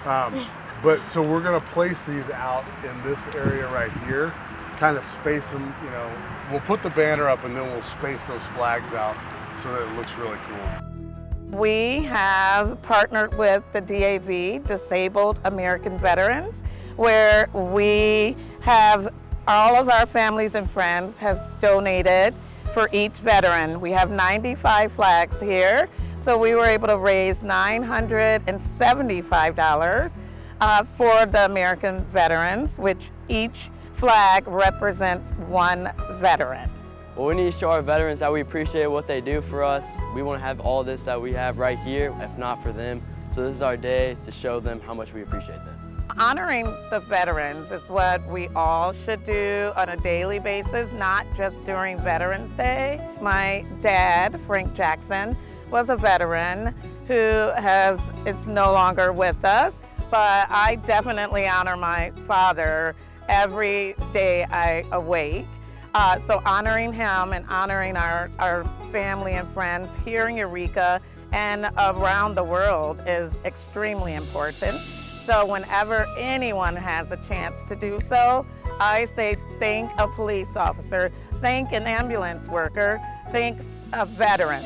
But so we're gonna place these out in this area right here, kind of space them, you know, we'll put the banner up and then we'll space those flags out so that it looks really cool. We have partnered with the DAV, Disabled American Veterans, where we have all of our families and friends have donated for each veteran. We have 95 flags here, so we were able to raise $975 for the American veterans, which each flag represents one veteran. Well, we need to show our veterans that we appreciate what they do for us. We want to have all this that we have right here, if not for them. So this is our day to show them how much we appreciate them. Honoring the veterans is what we all should do on a daily basis, not just during Veterans Day. My dad, Frank Jackson, was a veteran who is no longer with us, but I definitely honor my father every day I awake. So honoring him and honoring our family and friends here in Eureka and around the world is extremely important. So whenever anyone has a chance to do so, I say thank a police officer, thank an ambulance worker, thank a veteran.